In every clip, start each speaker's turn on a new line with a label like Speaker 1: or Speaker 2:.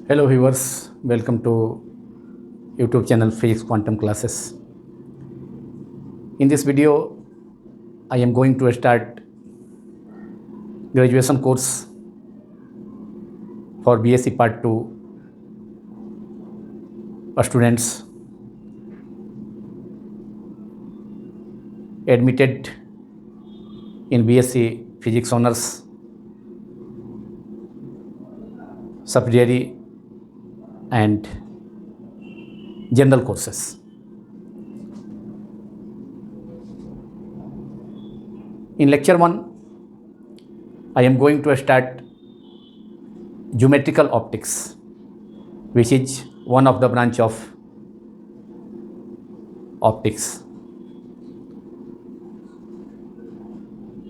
Speaker 1: Hello viewers, welcome to YouTube channel Physics Quantum Classes. In this video, I am going to start graduation course for BSc Part 2 students admitted in BSc Physics Honors subsidiary and general courses. In lecture 1, I am going to start geometrical optics, which is one of the branch of optics.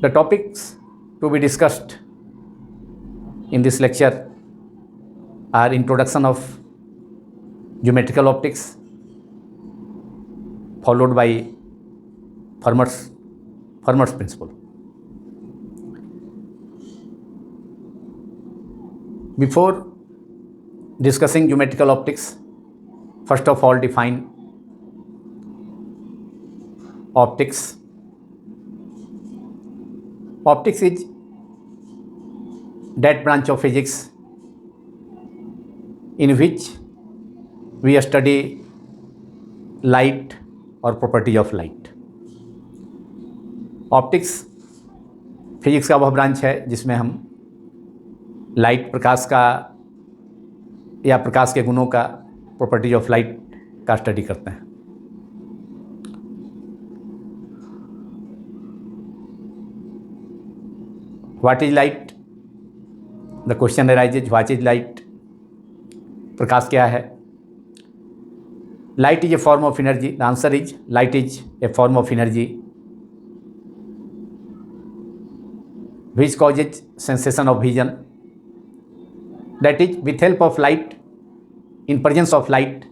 Speaker 1: The topics to be discussed in this lecture are introduction of geometrical optics, followed by Fermat's principle. Before discussing geometrical optics, first of all define optics. Optics is that branch of physics in which we study light or property of light. Optics physics का वह branch है जिसमें हम light प्रकाश का या प्रकाश के गुणों का प्रॉपर्टी ऑफ लाइट का स्टडी करते हैं. What is light? The question arises, what is light? प्रकाश क्या है? Light is a form of energy. The answer is light is a form of energy which causes sensation of vision. That is, with help of light, in presence of light,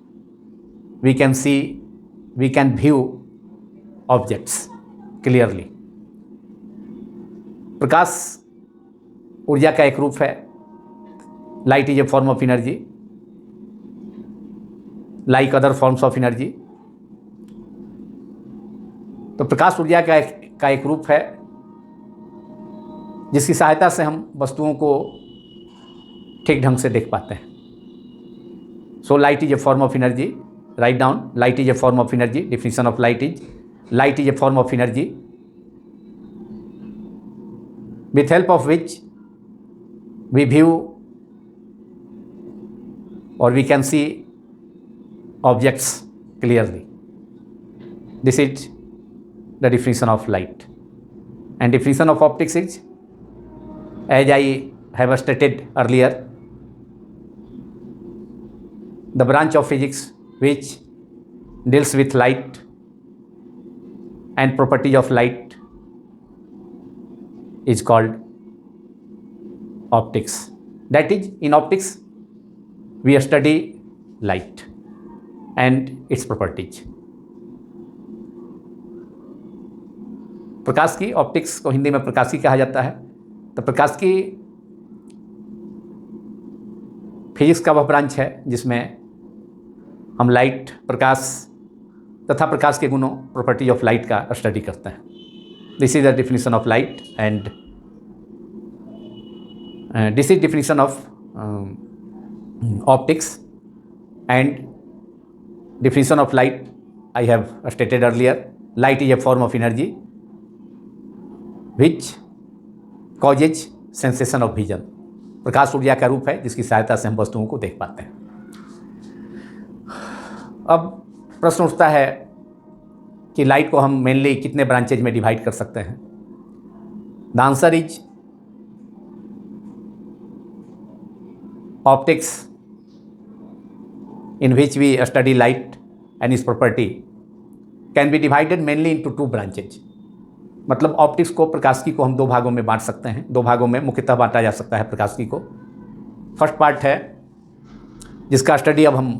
Speaker 1: we can see, we can view objects clearly. प्रकाश ऊर्जा का एक रूप है. Light is a form of energy like other forms of energy. तो प्रकाश ऊर्जा का एक रूप है जिसकी सहायता से हम वस्तुओं को ठीक ढंग से देख पाते हैं. So light is a form of energy. Write down, light is a form of energy. Definition of light is a form of energy with help of which we view or we can see objects clearly. This is the definition of light. And definition of optics is, as I have stated earlier, the branch of physics which deals with light and property of light is called optics. That is, in optics we study light and its properties. प्रकाश की, optics को हिंदी में प्रकाशी कहा जाता है. तो प्रकाश की physics का वह ब्रांच है जिसमें हम लाइट, प्रकाश तथा प्रकाश के गुणों, प्रॉपर्टी ऑफ लाइट का स्टडी करते हैं. This is the definition of light and this is definition of optics. And definition of light I have stated earlier. Light is a form of energy which causes sensation of vision. प्रकाश ऊर्जा का रूप है जिसकी सहायता से हम वस्तुओं को देख पाते हैं. अब प्रश्न उठता है कि लाइट को हम मेनली कितने ब्रांचेज में डिवाइड कर सकते हैं. The answer is optics in which we study light and its property can be divided mainly into two branches. मतलब ऑप्टिक्स को, प्रकाशिकी को हम दो भागों में बांट सकते हैं. दो भागों में मुख्यतः बांटा जा सकता है प्रकाशिकी को. फर्स्ट पार्ट है जिसका स्टडी अब हम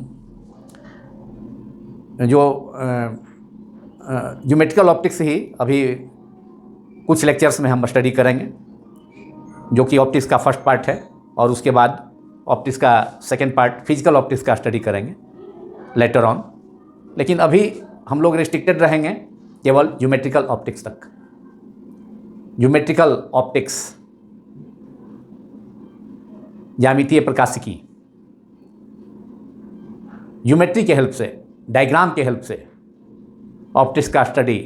Speaker 1: जो ज्योमेट्रिकल ऑप्टिक्स ही अभी कुछ लेक्चर्स में हम स्टडी करेंगे, जो कि ऑप्टिक्स का फर्स्ट पार्ट है. और उसके बाद ऑप्टिक्स का सेकेंड पार्ट फिजिकल ऑप्टिक्स का स्टडी करेंगे लेटर ऑन, लेकिन अभी हम लोग रिस्ट्रिक्टेड रहेंगे केवल ज्योमेट्रिकल ऑप्टिक्स तक। ज्योमेट्रिकल ऑप्टिक्स, ज्यामितीय प्रकाशिकी, ज्योमेट्री के हेल्प से, डायग्राम के हेल्प से ऑप्टिक्स का स्टडी,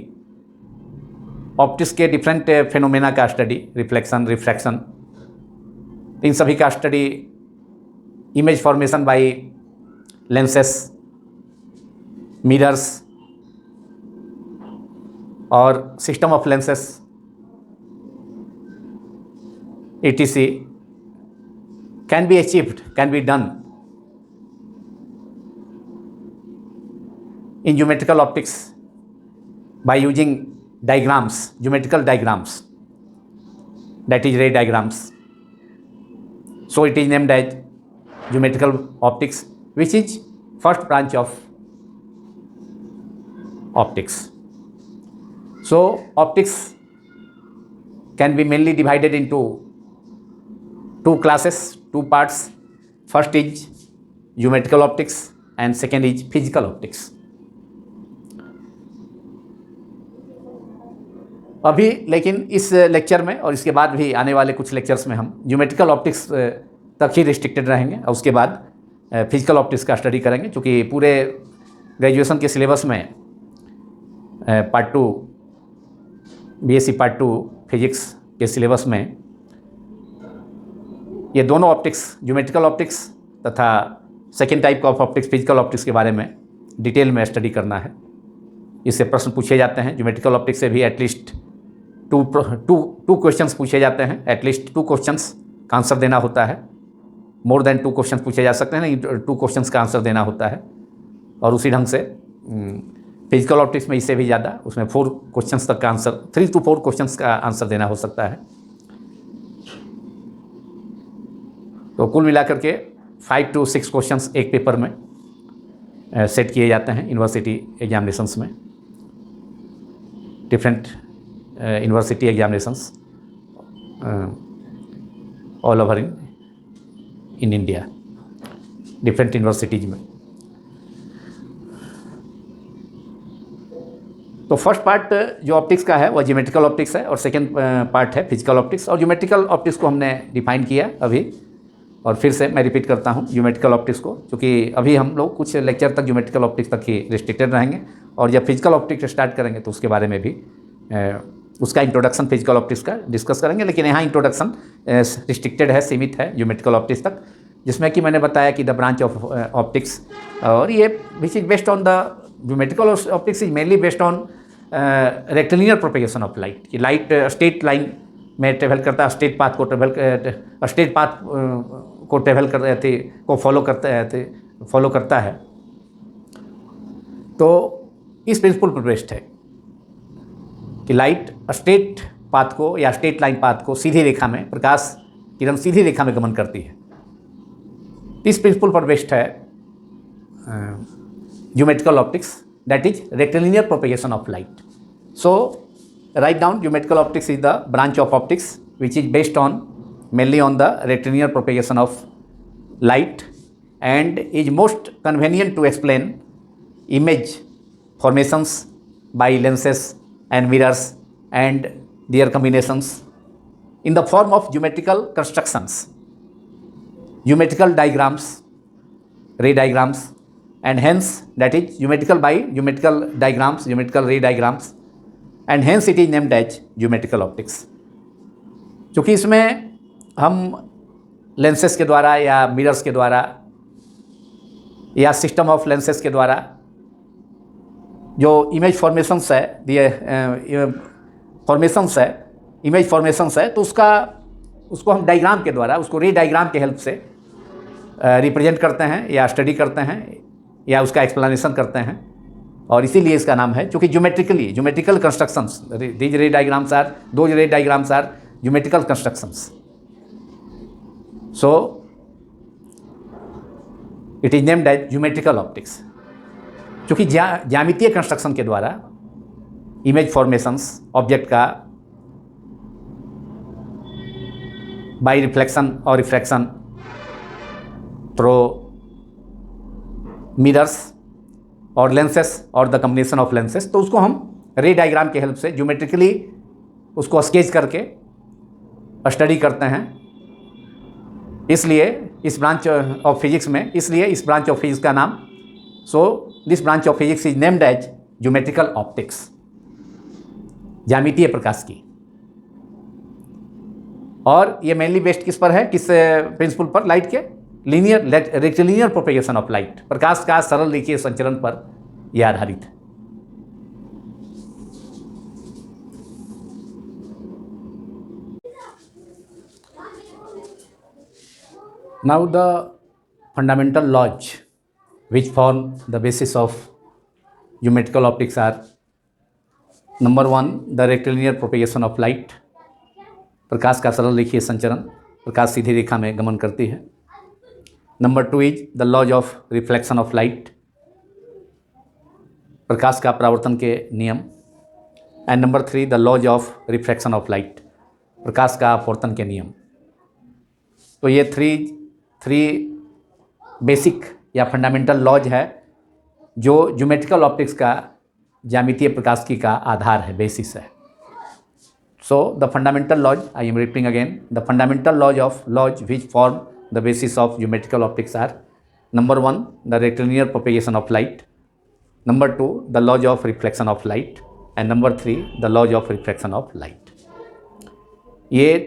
Speaker 1: ऑप्टिक्स के डिफरेंट फेनोमेना का स्टडी, रिफ्लेक्शन, रिफ्रैक्शन, इन सभी का study, image formation by lenses, mirrors और system of lenses etc can be achieved, can be done in geometrical optics by using diagrams, geometrical diagrams, that is ray diagrams. So it is named as geometrical optics, which is first branch of optics. So optics can be mainly divided into two classes, two parts. First is geometrical optics and second is physical optics. अभी लेकिन इस lecture में और इसके बाद भी आने वाले कुछ लेक्चर्स में हम ज्योमेट्रिकल ऑप्टिक्स तक ही रिस्ट्रिक्टेड रहेंगे और उसके बाद फिजिकल ऑप्टिक्स का स्टडी करेंगे, क्योंकि पूरे ग्रेजुएशन के सिलेबस में पार्ट 2 बीएससी पार्ट 2 फिजिक्स के सिलेबस में ये दोनों ऑप्टिक्स, ज्योमेट्रिकल ऑप्टिक्स तथा second type of optics physical optics के बारे में डिटेल में स्टडी करना है। इससे प्रश्न पूछे जाते हैं। ज्योमेट्रिकल ऑप्टिक्स से भी एटलीस्ट टू क्वेश्चंस पूछे जाते हैं, एटलीस्ट 2 क्वेश्चंस का आंसर देना होता है। मोर देन 2 क्वेश्चन पूछे जा सकते हैं, नहीं 2 क्वेश्चंस का आंसर देना होता है। और उसी ढंग से फिजिकल ऑप्टिक्स में इससे भी ज़्यादा, उसमें 4 क्वेश्चंस तक का आंसर, 3 to 4 क्वेश्चंस का आंसर देना हो सकता है। तो कुल मिलाकर के 5 to 6 क्वेश्चंस एक पेपर में सेट किए जाते हैं यूनिवर्सिटी एग्जामिनेशंस में, different university examinations all over in India, different universities में। तो फर्स्ट पार्ट जो ऑप्टिक्स का है वह ज्योमेट्रिकल ऑप्टिक्स है और सेकेंड पार्ट है फिजिकल ऑप्टिक्स। और ज्योमेट्रिकल ऑप्टिक्स को हमने डिफाइन किया अभी, और फिर से मैं रिपीट करता हूँ ज्योमेट्रिकल ऑप्टिक्स को, क्योंकि अभी हम लोग कुछ लेक्चर तक ज्योमेट्रिकल ऑप्टिक्स तक ही रिस्ट्रिक्टेड रहेंगे, और जब फिजिकल ऑप्टिक्स स्टार्ट करेंगे तो उसके बारे में भी उसका इंट्रोडक्शन फिजिकल ऑप्टिक्स का डिस्कस करेंगे। लेकिन यहाँ इंट्रोडक्शन रिस्ट्रिक्टेड है, सीमित है ज्योमेट्रिकल ऑप्टिक्स तक, जिसमें कि मैंने बताया कि द ब्रांच ऑफ ऑप्टिक्स, और ये which is based on the geometrical optics is mainly based on rectilinear propagation of light, कि लाइट स्ट्रेट लाइन में ट्रेवल करता है, स्ट्रेट पाथ को ट्रेवल करते को फॉलो करता है। तो इस प्रिंसिपल पर बेस्ड है कि लाइट स्ट्रेट पाथ को या स्ट्रेट लाइन पाथ को सीधी रेखा में, प्रकाश किरण सीधी रेखा में गमन करती है। इस प्रिंसिपल पर बेस्ड है geometrical optics, that is rectilinear propagation of light. So write down geometrical optics is the branch of optics which is based on mainly on the rectilinear propagation of light and is most convenient to explain image formations by lenses and mirrors and their combinations in the form of geometrical constructions, geometrical diagrams, ray diagrams, and hence that is geometrical by geometrical diagrams, geometrical ray diagrams, and hence it is named as geometrical optics. क्योंकि इसमें हम lenses के द्वारा या mirrors के द्वारा या system of lenses के द्वारा जो इमेज फॉर्मेशंस है, इमेज फॉर्मेशंस है, तो उसको हम डायग्राम के द्वारा, उसको रे डायग्राम के हेल्प से रिप्रेजेंट करते हैं या स्टडी करते हैं या उसका एक्सप्लेनेशन करते हैं, और इसीलिए इसका नाम है, क्योंकि geometrical constructions, these ray diagrams are, those ray diagrams are geometrical constructions. So it is named as geometrical optics, क्योंकि ज्यामितीय कंस्ट्रक्शन के द्वारा इमेज फॉर्मेशंस ऑब्जेक्ट का बाय रिफ्लेक्शन और रिफ्रैक्शन थ्रो मिरर्स और लेंसेस और द कम्बिनेशन ऑफ लेंसेस, तो उसको हम रे डायग्राम की हेल्प से ज्योमेट्रिकली उसको स्केच करके स्टडी करते हैं। इसलिए इस ब्रांच ऑफ फिजिक्स में, इसलिए इस ब्रांच ऑफ फिजिक्स का नाम, so this branch of physics is named as geometrical optics, ज्यामितीय प्रकाश की। और ये मेनली बेस्ड किस पर है, किस प्रिंसिपल पर? लाइट के linear rectilinear propagation of light, प्रकाश का सरल रेखीय संचरण पर यह आधारित है। Now the fundamental laws which form the basis of geometrical optics are: number 1, the rectilinear propagation of light, प्रकाश का सरल रेखीय संचरण, प्रकाश सीधी रेखा में गमन करती है। Number 2 is the laws of reflection of light, प्रकाश का परावर्तन के नियम। And number 3 the laws of refraction of light, प्रकाश का अपवर्तन के नियम। तो ये थ्री बेसिक या फंडामेंटल लॉज है जो ज्योमेट्रिकल ऑप्टिक्स का, ज्यामितीय प्रकाशिकी का आधार है, बेसिस है। So the fundamental laws, I am repeating again, the fundamental laws which form the basis of geometrical optics are: number 1 the rectilinear propagation of light, number 2 the laws of reflection of light, and number 3 the laws of refraction of light. ये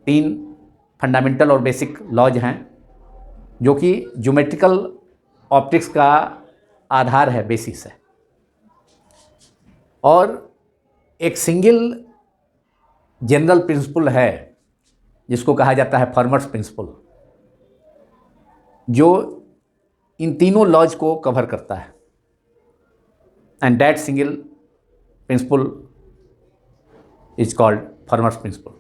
Speaker 1: तीन fundamental और basic laws हैं जो कि geometrical optics का आधार है, basis है। और एक सिंगल जनरल प्रिंसिपल है जिसको कहा जाता है फर्मर्स प्रिंसिपल, जो इन तीनों लॉज को कवर करता है। And that single principle is called Fermat's principle.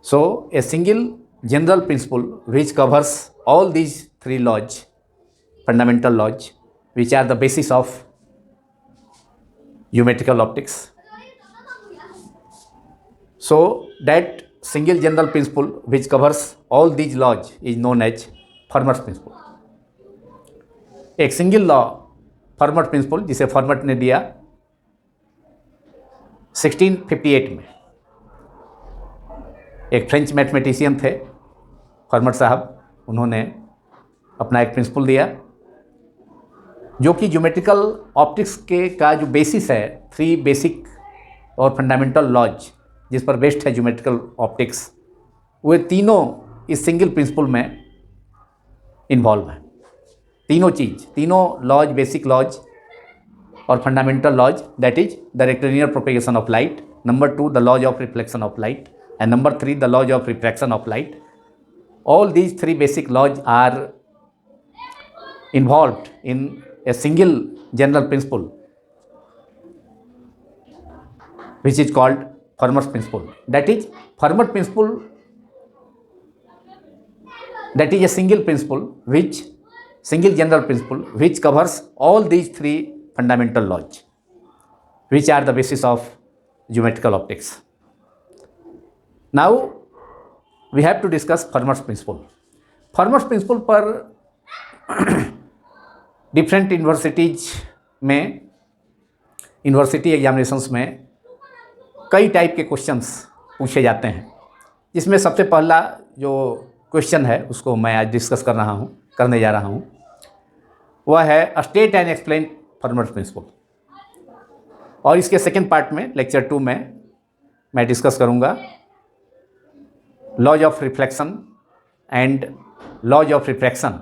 Speaker 1: So a single general principle which covers all these three laws, fundamental laws, which are the basis of geometrical optics. So that single general principle which covers all these laws is known as Fermat's principle. एक single law फर्मट principal जिसे फर्मट ने दिया 1658 में। एक French mathematician थे फर्मट साहब, उन्होंने अपना एक प्रिंसिपल दिया जो कि ज्योमेट्रिकल ऑप्टिक्स के का जो बेसिस है, थ्री बेसिक और फंडामेंटल लॉज जिस पर बेस्ड है ज्योमेट्रिकल ऑप्टिक्स, वे तीनों इस सिंगल प्रिंसिपल में इन्वॉल्व हैं। तीनों चीज़, तीनों लॉज, बेसिक लॉज और fundamental laws, that is the rectilinear propagation of light, number 2 the laws of reflection of light, and number 3 the laws of refraction of light. All these three basic laws are involved in a single general principle which is called Fermat's principle. That is Fermat principle, that is a single principle which, single general principle which covers all these three fundamental laws which are the basis of geometrical optics. Now we have to discuss Fermat's principle. Fermat's principle पर different universities में, university examinations में कई type के questions पूछे जाते हैं, जिसमें सबसे पहला जो क्वेश्चन है उसको मैं आज डिस्कस करने जा रहा हूँ, वह है स्टेट एंड एक्सप्लेन फर्मट्स प्रिंसिपल। और इसके सेकेंड पार्ट में, लेक्चर 2 में मैं डिस्कस करूँगा laws of reflection and laws of refraction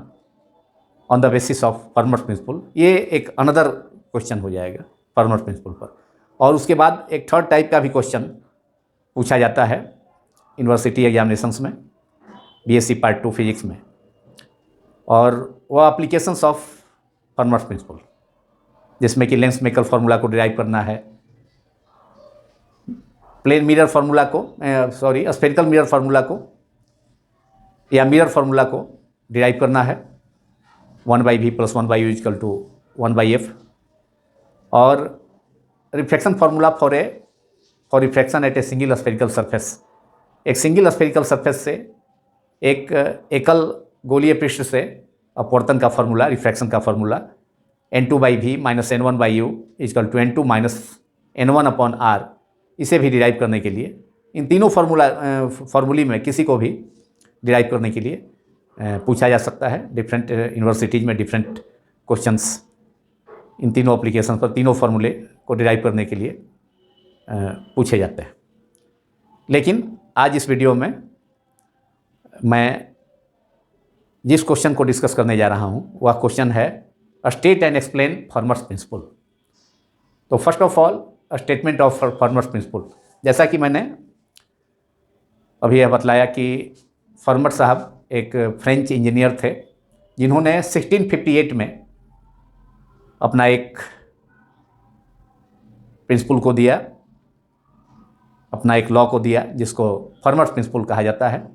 Speaker 1: on the basis of Fermat's principle. ये एक अनदर क्वेश्चन हो जाएगा फर्मट्स प्रिंसिपल पर। और उसके बाद एक थर्ड टाइप का भी क्वेश्चन पूछा जाता है यूनिवर्सिटी एग्जामिनेशंस में, बीएससी पार्ट 2 फिजिक्स में, और वह एप्लीकेशंस ऑफ फर्मट्स प्रिंसिपल, जिसमें कि लेंस मेकर फार्मूला को डिराइव करना है, प्लेन मिरर फार्मूला को, स्फेरिकल मिरर फार्मूला को या मिरर फार्मूला को डिराइव करना है, 1/v + 1/u = 1/f, और reflection formula for reflection at a single spherical surface. एक सिंगल स्फेरिकल सरफेस से एक एकल गोलीय पृष्ठ से अपवर्तन का फॉर्मूला, रिफ्रैक्शन का formula N2/V minus N1/U equal to N2 minus N1/R, इसे भी डिराइव करने के लिए इन तीनों फॉर्मूले में किसी को भी डिराइव करने के लिए पूछा जा सकता है। डिफरेंट यूनिवर्सिटीज़ में डिफरेंट क्वेश्चंस इन तीनों एप्लीकेशन पर तीनों फार्मूले को डिराइव करने के लिए पूछे जाते हैं। लेकिन आज इस वीडियो में मैं जिस क्वेश्चन को डिस्कस करने जा रहा हूँ वह क्वेश्चन है state and explain Fermat's principle. तो first of all statement of Fermat's principle, जैसा कि मैंने अभी यह बतलाया कि फॉर्मर साहब एक फ्रेंच इंजीनियर थे जिन्होंने 1658 में अपना एक प्रिंसिपल को दिया, अपना एक लॉ को दिया जिसको फॉर्मर्स प्रिंसिपल कहा जाता है।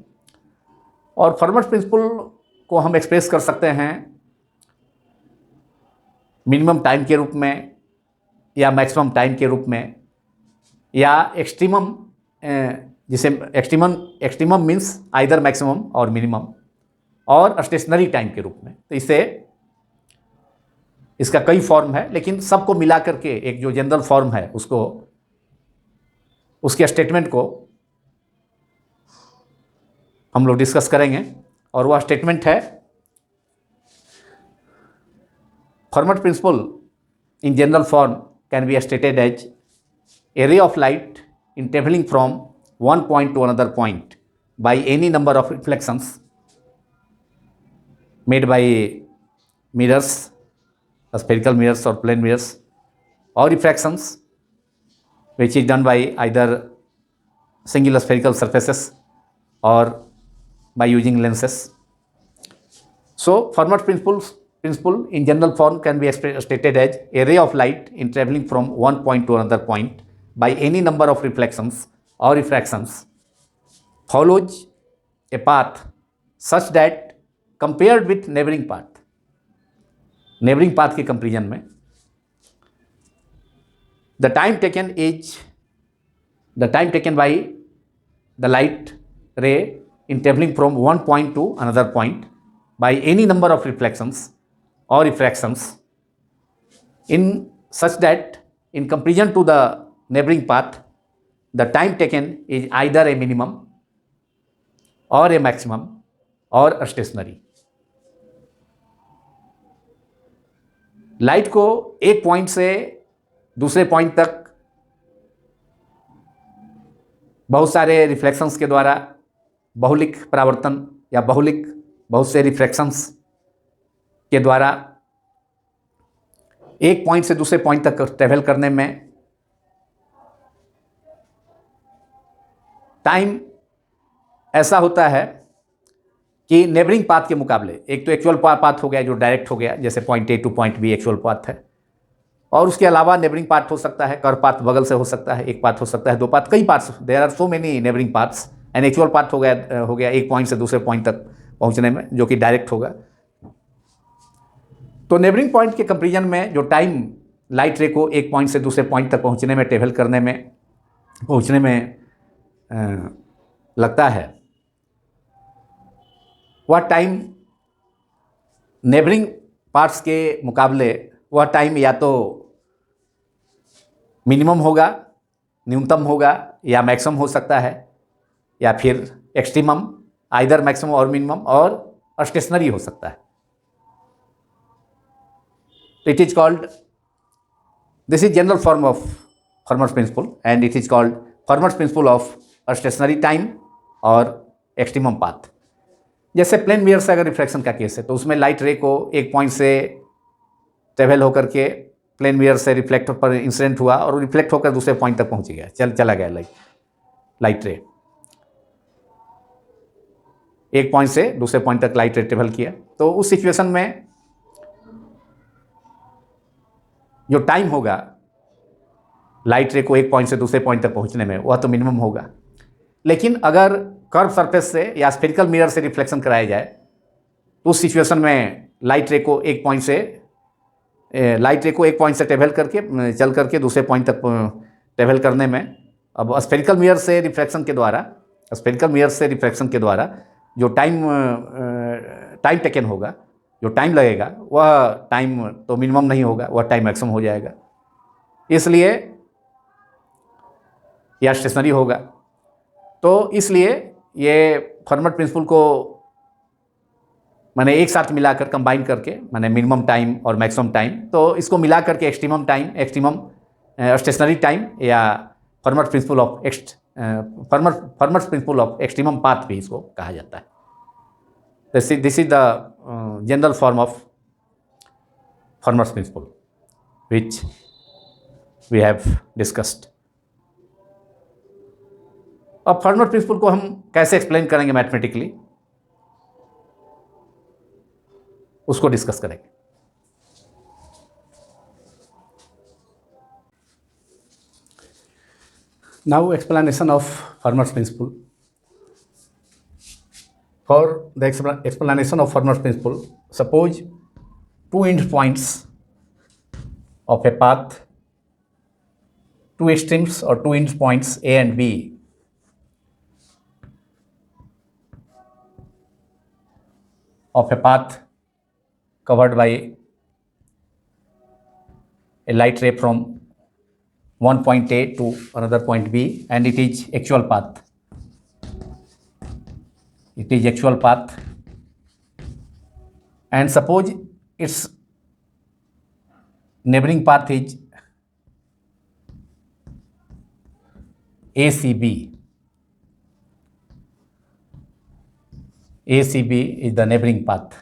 Speaker 1: और फॉर्मर्स प्रिंसिपल को हम एक्सप्रेस कर सकते हैं मिनिमम टाइम के रूप में या मैक्सिमम टाइम के रूप में, या एक्सट्रीमम, जिसे एक्सट्रीमम मीन्स आइदर मैक्सिमम और मिनिमम, और स्टेशनरी टाइम के रूप में। तो इसका कई फॉर्म है, लेकिन सबको मिला करके एक जो जनरल फॉर्म है उसको, उसके स्टेटमेंट को हम लोग डिस्कस करेंगे। और वह स्टेटमेंट है Fermat principle in general form can be stated as a ray of light in traveling from one point to another point by any number of reflections made by mirrors, spherical mirrors or plane mirrors, or refractions which is done by either single spherical surfaces or by using lenses. So Fermat's principle in general form can be stated as a ray of light in traveling from one point to another point by any number of reflections or refractions follows a path such that compared with neighboring path के comparison में the time taken by the light ray in traveling from one point to another point by any number of reflections or refractions in such that in comparison to the neighboring path the time taken is either a minimum or a maximum or a stationary. Light को एक point से दूसरे point तक बहुत सारे reflections के द्वारा, बहुलिक परावर्तन या बहुत से रिफ्रैक्शंस के द्वारा एक पॉइंट से दूसरे पॉइंट तक ट्रेवल करने में टाइम ऐसा होता है कि नेबरिंग पाथ के मुकाबले, एक तो एक्चुअल पाथ हो गया जो डायरेक्ट हो गया, जैसे point A to point B actual path है, और उसके अलावा नेबरिंग पाथ हो सकता है, कर्व पाथ बगल से हो सकता है, एक पाथ हो सकता है, दो पाथ, कई paths, there are so many neighbouring paths. And actual path हो गया एक पॉइंट से दूसरे पॉइंट तक पहुंचने में, जो कि डायरेक्ट होगा। तो नेबरिंग पॉइंट के कंपेरिजन में जो टाइम लाइट रे को एक पॉइंट से दूसरे पॉइंट तक पहुंचने में, ट्रेवल करने में, पहुंचने में लगता है, वह टाइम नेबरिंग पार्ट्स के मुकाबले वह टाइम या तो मिनिमम होगा, न्यूनतम होगा, या मैक्सिमम हो सकता है, या फिर एक्सट्रीमम, आइदर मैक्सिमम और मिनिमम, और स्टेशनरी हो सकता है। It is called, this is general form of Fermat's principle and it is called Fermat's principle of stationary time और एक्सट्रीमम पाथ। जैसे प्लेन मिरर से अगर रिफ्रैक्शन का केस है तो उसमें लाइट रे को एक पॉइंट से ट्रेवल होकर के प्लेन मिरर से रिफ्लेक्टर पर इंसिडेंट हुआ और रिफ्लेक्ट होकर दूसरे पॉइंट तक पहुंच गया, चला गया लाइट रे, एक पॉइंट से दूसरे पॉइंट तक लाइट रे ट्रेवल किया। तो उस सिचुएशन में जो टाइम होगा लाइट रे को एक पॉइंट से दूसरे पॉइंट तक पहुंचने में, वह तो मिनिमम होगा। लेकिन अगर कर्व सरफेस से या स्फेरिकल मिरर से रिफ्लेक्शन कराया जाए तो उस सिचुएशन में लाइट रे को एक पॉइंट से ट्रेवल करके चल करके दूसरे पॉइंट तक ट्रेवल करने में, अब स्फेरिकल मिरर से रिफ्लेक्शन के द्वारा जो टाइम टेकन होगा, जो टाइम लगेगा, वह टाइम तो मिनिमम नहीं होगा, वह टाइम मैक्सिमम हो जाएगा। इसलिए यह स्टेशनरी होगा। तो इसलिए ये फर्मट प्रिंसिपल को मैंने एक साथ मिलाकर कंबाइन करके, मैंने मिनिमम टाइम और मैक्सिमम टाइम, तो इसको मिला करके extremum time, extremum stationary time या Fermat principle of Fermat principle of extremum path भी इसको कहा जाता है। This is the general form of Fermat principle which we have discussed. अब फर्मट प्रिंसिपल को हम कैसे एक्सप्लेन करेंगे मैथमेटिकली, उसको डिस्कस करेंगे। Now explanation of Fermat principle. For the explanation of Fermat principle, suppose two end points of a path, two extremes or two end points A and B of a path covered by a light ray from one point A to another point B, and it is actual path. It is actual path, and suppose its neighboring path is ACB. ACB is the neighboring path.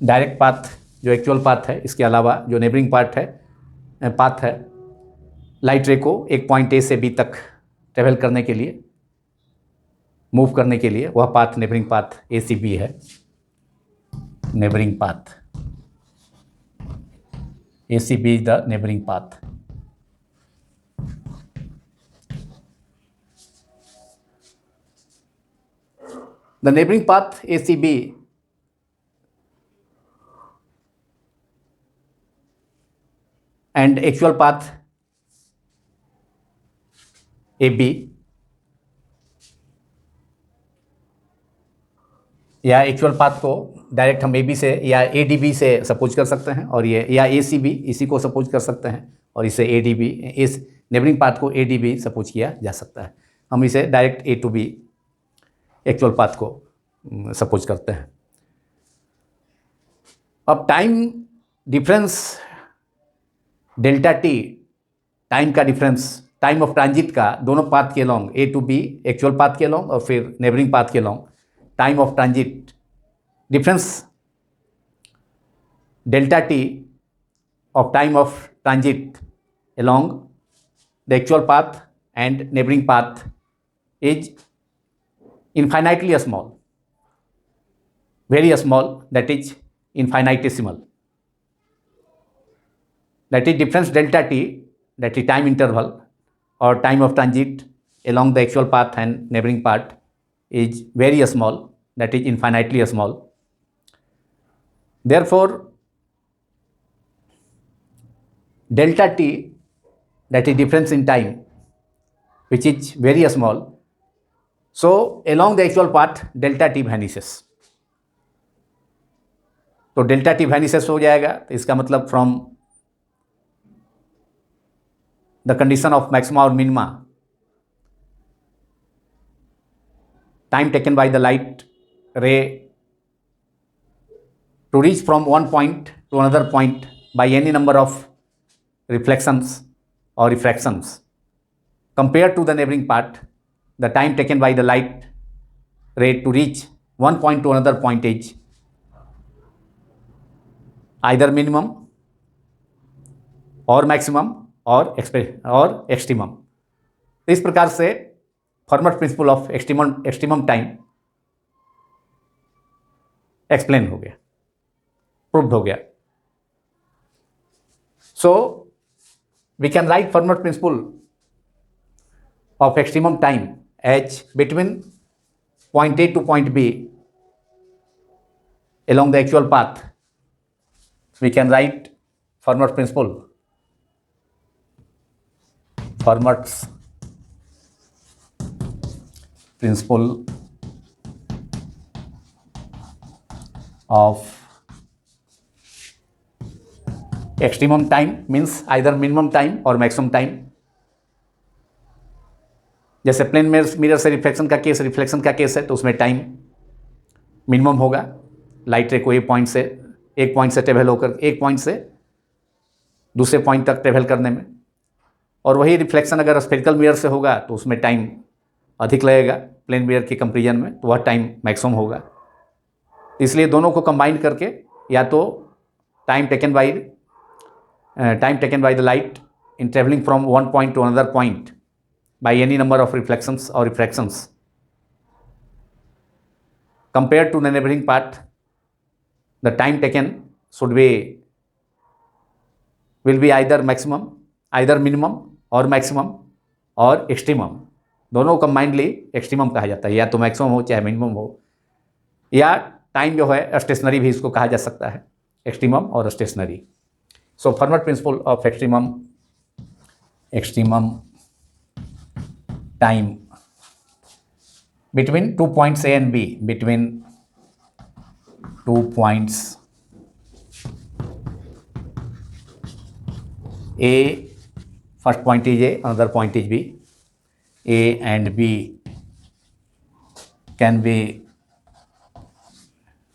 Speaker 1: Direct path जो actual path है, इसके अलावा जो neighbouring path है, light रे को एक point A से बी तक ट्रेवल करने के लिए, मूव करने के लिए, वह पाथ नेबरिंग पाथ ACB है। Neighbouring path ACB is the neighbouring path. The neighboring path ACB and actual path AB, या एक्चुअल पाथ को डायरेक्ट हम AB से या ADB से सपोज कर सकते हैं, और ये या ACB इसी को सपोज कर सकते हैं, और इसे ADB, इस नेबरिंग पाथ को ADB सपोज किया जा सकता है। हम इसे direct A to B actual path को सपोज करते हैं। अब time difference delta T, time का डिफरेंस, टाइम ऑफ ट्रांजिट का दोनों पाथ के long, A to B actual path के लॉन्ग और फिर नेबरिंग पाथ के long, time of transit difference delta T of time of transit along the actual path and neighboring path is infinitely small, very small, that is infinitesimal. That is difference delta t, that is time interval or time of transit along the actual path and neighboring path is very small, that is infinitely small. Therefore, delta t, that is difference in time, which is very small, so along the actual path delta t vanishes. तो delta T vanishes हो जाएगा, तो इसका मतलब from the condition of maxima और minima, time taken by the light ray to reach from one point to another point by any number of reflections or refractions compared to the neighboring part, the time taken by the light ray to reach one point to another point is either minimum or maximum और extremum. इस प्रकार से Fermat principle of extremum time explain हो गया, proved हो गया। So we can write Fermat principle of extremum time as between point A to point B along the actual path. We can write Fermat's principle. Fermat's principal of extremum time means either minimum time और maximum time. जैसे plane mirror से reflection का case है तो उसमें time minimum होगा। Light रे को एक पॉइंट से ट्रेवल होकर एक पॉइंट से दूसरे पॉइंट तक ट्रेवल करने में, और वही रिफ्लेक्शन अगर स्फेरिकल मिरर से होगा तो उसमें टाइम अधिक लगेगा प्लेन मिरर के कंपेरिजन में, तो वह टाइम मैक्सिमम होगा। इसलिए दोनों को कंबाइन करके या तो time taken by the light in travelling from one point to another point by any number of reflections और रिफ्रैक्शंस compared to the neighboring part, the time taken will be either minimum और maximum और extremum, दोनों combinedly extremum कहा जाता है। या तो maximum हो चाहे मिनिमम हो, या टाइम जो है स्टेशनरी भी इसको कहा जा सकता है, एक्सट्रीमम और stationary. So Fermat principle of extremum time between 2 points A and B, between 2 points A, first point is A, another point is B, A and B can be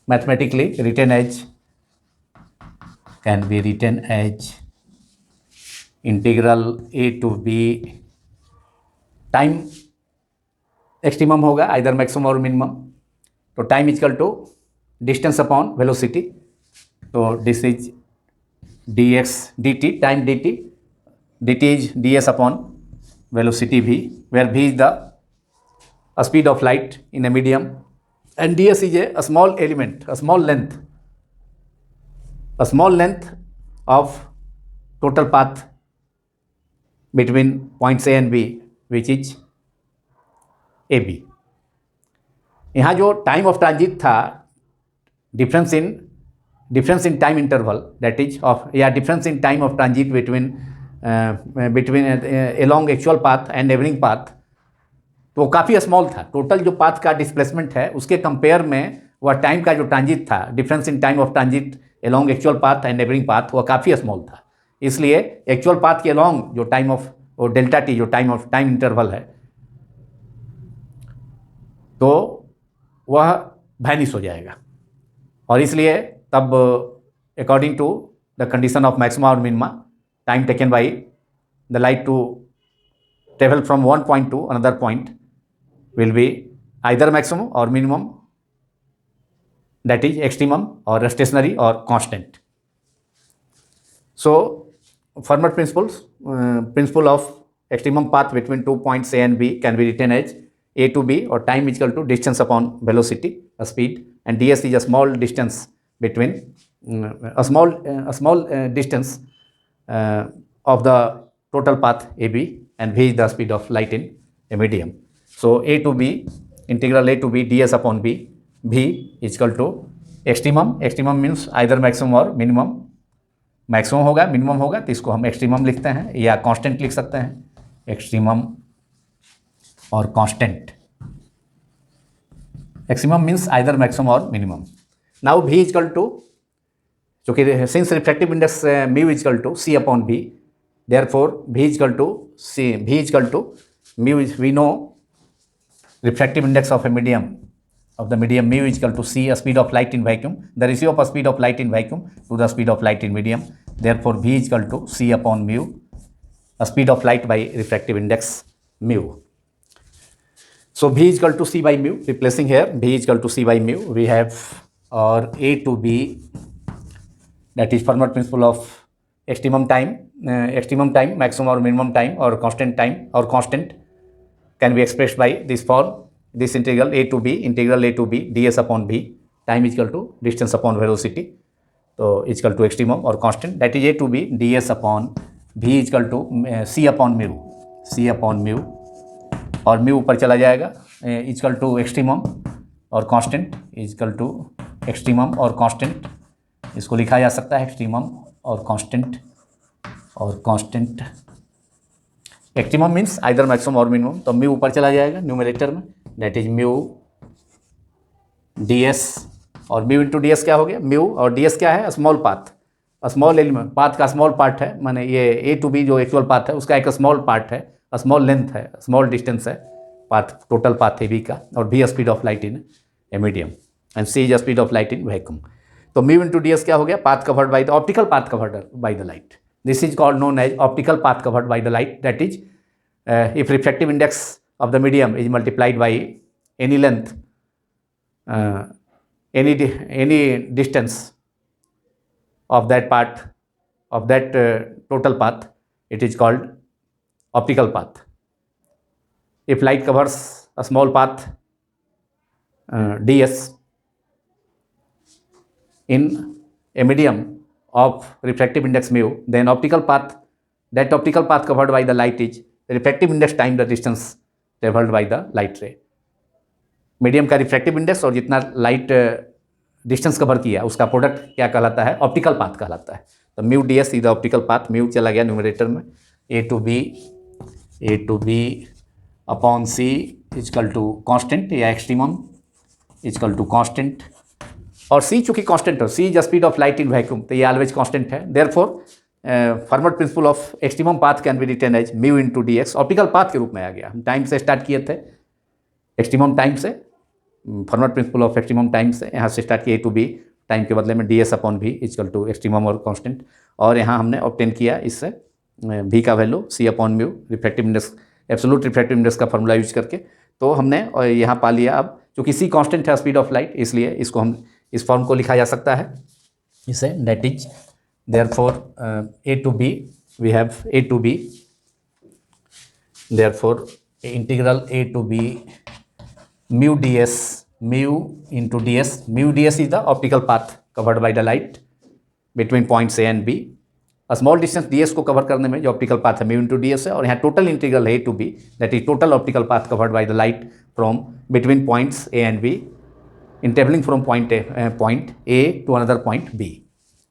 Speaker 1: mathematically written as integral A to B, time extremum होगा either maximum और minimum, तो time equal to distance upon velocity, तो this is dx dt, टाइम dt इज ds upon velocity v, where v is the speed of light in a medium and ds is a small element, a small length of total path between points A and B, which is AB। यहाँ जो time of transit था, difference in time interval that is of, या difference in time of transit between along actual path and neighbouring path, तो काफ़ी small था। Total जो path का displacement है उसके कंपेयर में वह टाइम का जो ट्रांजिट था, difference in time of transit along actual path and neighbouring path, वह काफ़ी स्मॉल था। इसलिए एक्चुअल पाथ के एलोंग जो टाइम ऑफ डेल्टा टी जो टाइम इंटरवल है, तो वह वैनिश हो जाएगा। और इसलिए तब according to the condition of maxima और minima, time taken by the light to travel from one point to another point will be either maximum और मिनिमम, दैट इज एक्सट्रीमम और स्टेशनरी और constant. So Fermat principle of extremum path between 2 points A and B can be written as A to B, or time is equal to distance upon velocity, speed, and ds is a small distance between a small distance of the total path AB, and v is the speed of light in a medium. So A to B, integral A to B ds upon B, v is equal to extremum means either maximum or minimum, maximum होगा minimum होगा तो इसको हम extremum लिखते हैं, या constant लिख सकते हैं, एक्सट्रीमम और constant. Extremum means either maximum और minimum. Now v equal to, चूँकि since refractive index mu equal to c upon v, therefore v equal to mu, we know refractive index of the medium mu is equal to c, a speed of light in vacuum, the ratio of a speed of light in vacuum to the speed of light in medium, therefore v is equal to c upon mu, a speed of light by refractive index mu. So v is equal to c by mu, replacing here v is equal to c by mu, we have or A to B, that is Fermat principle of extremum time, maximum or minimum time, or constant time or constant, can be expressed by this form. This integral A to B ds upon b, time is equal to distance upon velocity, so is equal to extremum or constant, that is A to B ds upon v is equal to c upon mu, और mu ऊपर चला जाएगा, is equal to extremum और constant, is equal to extremum और constant, इसको लिखा जा सकता है एक्सट्रीमम और constant. Extremum means either maximum और मिनिमम, तो म्यू ऊपर चला जाएगा न्यूमरेटर में, that is mu d S, और म्यू इंटू डी एस क्या हो गया, म्यू और डी एस क्या है, small path, small element, path का स्मॉल पार्ट है, माने ये ए टू बी जो एक्चुअल पाथ है उसका एक स्मॉल पार्ट है, स्मॉल लेंथ है, स्मॉल डिस्टेंस है पाथ, टोटल पाथ है बी का, और B speed of light in a medium and C is speed of light in vacuum. तो म्यू इंटू डी एस क्या हो गया, path covered by the optical path covered by the light, this is called known as optical path covered by the light, that is if refractive index of the medium is multiplied by any length, any distance of that part, of that total path, it is called optical path. If light covers a small path ds in a medium of refractive index mu, then optical path, that optical path covered by the light is refractive index time the distance travelled by the light रे। Medium का refractive index और जितना light distance cover किया उसका product क्या कहलाता है, optical path कहलाता है। तो mu d s is the optical path, mu चला गया न्यूमरेटर में, A to B upon c equal to constant या एक्सट्रीमम इजकल टू कॉन्स्टेंट, और सी चूंकि कॉन्स्टेंट हो, c is speed of light in vacuum, तो ये ऑलवेज कॉन्स्टेंट है। Therefore Fermat principle of extremum path can be written as mu into d x, optical path के रूप में आ गया। हम टाइम से स्टार्ट किए थे, एक्सट्रीमम टाइम से, Fermat principle of extremum time से यहाँ से स्टार्ट किया, ए टू बी टाइम के बदले में डी एस अपॉन भी इजकल टू एक्सट्रीमम और कांस्टेंट, और यहाँ हमने ऑब्टेन किया इससे भी का value c upon mu, refractive index, absolute refractive index का फॉर्मूला यूज करके। तो हमने यहाँ पा लिया, अब चूँकि सी कांस्टेंट है स्पीड ऑफ लाइट, इसलिए इसको हम इस फॉर्म को लिखा जा सकता है इसे, that is therefore a to b, we have a to b, therefore integral a to b mu ds, mu into ds, mu ds is the optical path covered by the light between points a and b, a small distance ds को cover करने में जो optical path है mu into ds है, और यहाँ total integral है a to b, that is total optical path covered by the light from between points a and b in traveling from point a to another point b।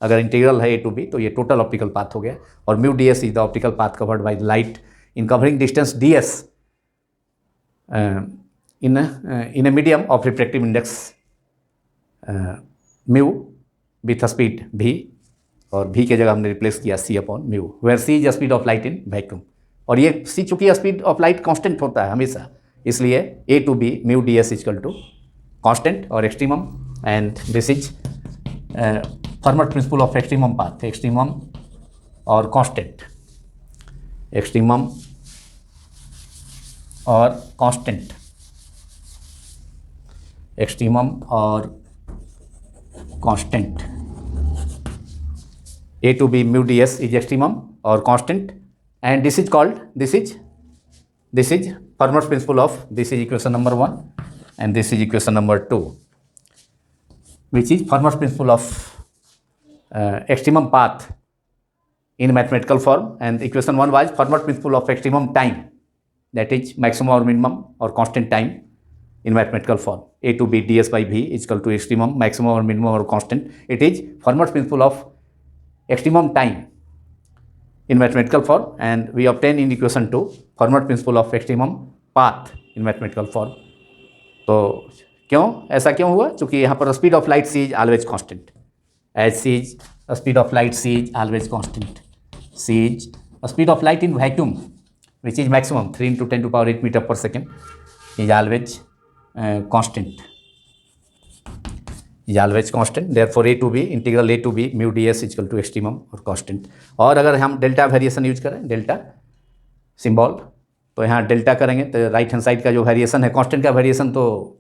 Speaker 1: अगर integral है ए to B तो ये total optical path हो गया, और mu d s is the optical path covered by the light in covering distance d s in a medium of refractive index mu with speed भी, और भी के जगह हमने रिप्लेस किया c upon mu, where c is speed of light in vacuum, और ये सी चूंकि स्पीड ऑफ लाइट कांस्टेंट होता है हमेशा, इसलिए A to B mu d s equal to constant और extremum, and this is Fermat principle of extremum path, extremum और constant, extremum और कांस्टेंट, एक्सट्रीमम और constant, A to B mu d s is extremum और constant, and this is called, this is Fermat principle of, this is equation number 1 and this is equation number 2, which is Fermat's principle of extremum path in mathematical form, and equation 1 was Fermat's principle of extremum time, that is maximum or minimum or constant time in mathematical form, a to b ds by v is equal to extremum, maximum or minimum or constant, it is Fermat's principle of extremum time in mathematical form, and we obtain in equation 2 Fermat's principle of extremum path in mathematical form। तो क्यों ऐसा क्यों हुआ, क्योंकि यहाँ पर speed of light c is always constant, as c is speed of light c is always constant, c is speed of light in vacuum which is maximum 3 × 10⁸ metre per second is always constant, is always constant, therefore A to B integral A to B mu d s equal to extremum और constant. और अगर हम delta variation use करें, delta symbol, तो यहाँ delta करेंगे तो right hand side का जो वेरिएशन है, कांस्टेंट का वेरिएशन, तो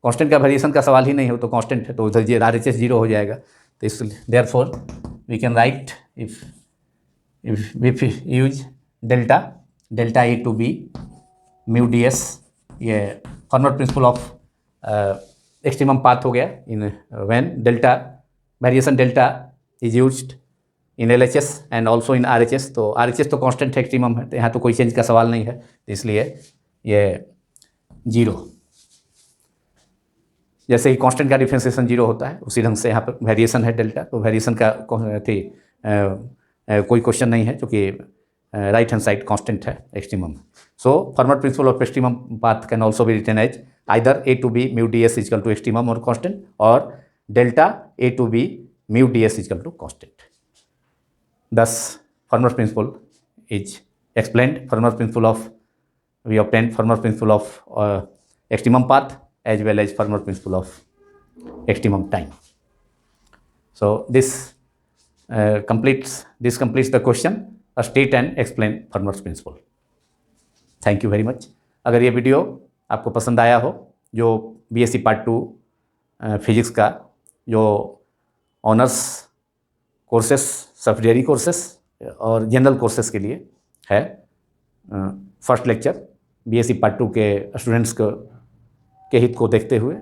Speaker 1: कांस्टेंट का वेरिएशन का सवाल ही नहीं हो, तो कांस्टेंट है तो उधर ये आर एच एस जीरो हो जाएगा, तो इसलिए therefore we can write if use delta A to B mu d s, ये Fermat principle of extremum path हो गया in when delta variation delta is used in L H S and also in R H S. तो R H S तो constant है, extremum है, तो यहाँ तो कोई चेंज का सवाल नहीं है, तो इसलिए ये जीरो, जैसे ही कांस्टेंट का डिफरेंशिएशन जीरो होता है उसी ढंग से यहाँ पर वेरिएशन है डेल्टा, तो वेरिएशन का कोई क्वेश्चन नहीं है, क्योंकि राइट हैंड साइड कांस्टेंट है extremum. So Fermat principle of extremum path can also be written as either A to B mu ds is equal to extremum or constant, or delta A to B mu ds is equal to constant. Thus, Fermat's principle is explained. Fermat's principle of, we obtained Fermat's principle of extremum path as well as Fermat's principle of extremum time. So this completes the question. State and explain Fermat's principle. Thank you very much. अगर ये video आपको पसंद आया हो, जो BSc part 2 physics का जो honours courses, subsidiary courses और जनरल कोर्सेस के लिए है, फर्स्ट लेक्चर बीएससी पार्ट 2 के स्टूडेंट्स के हित को देखते हुए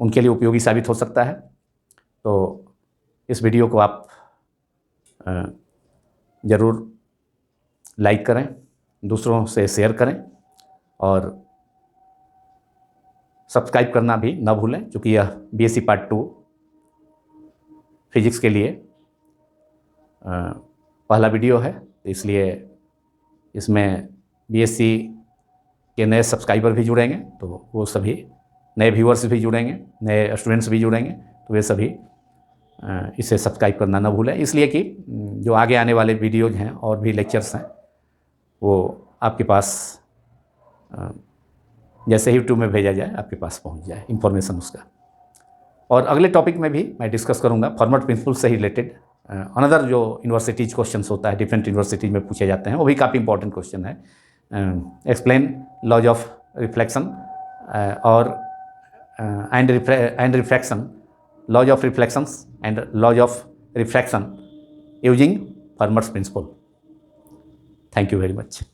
Speaker 1: उनके लिए उपयोगी साबित हो सकता है, तो इस वीडियो को आप ज़रूर लाइक करें, दूसरों से शेयर करें और सब्सक्राइब करना भी ना भूलें, क्योंकि यह बीएससी पार्ट 2 फिजिक्स के लिए पहला वीडियो है, इसलिए इसमें बीएससी के नए सब्सक्राइबर भी जुड़ेंगे, तो वो सभी नए व्यूअर्स भी जुड़ेंगे, नए स्टूडेंट्स भी जुड़ेंगे, तो वे सभी इसे सब्सक्राइब करना ना भूलें, इसलिए कि जो आगे आने वाले वीडियोज़ हैं और भी लेक्चर्स हैं वो आपके पास जैसे ही यूट्यूब में भेजा जाए आपके पास पहुंच जाए इन्फॉर्मेशन उसका. और अगले टॉपिक में भी मैं डिस्कस करूंगा फॉर्मेट प्रिंसिपल से रिलेटेड अनदर जो यूनिवर्सिटीज क्वेश्चंस होता है, डिफरेंट यूनिवर्सिटीज में पूछे जाते हैं, वो भी काफ़ी इंपॉर्टेंट क्वेश्चन है. एक्सप्लेन लॉज ऑफ रिफ्लेक्शन और and refraction, laws of reflections and laws of refraction using Fermat's principle. Thank you very much.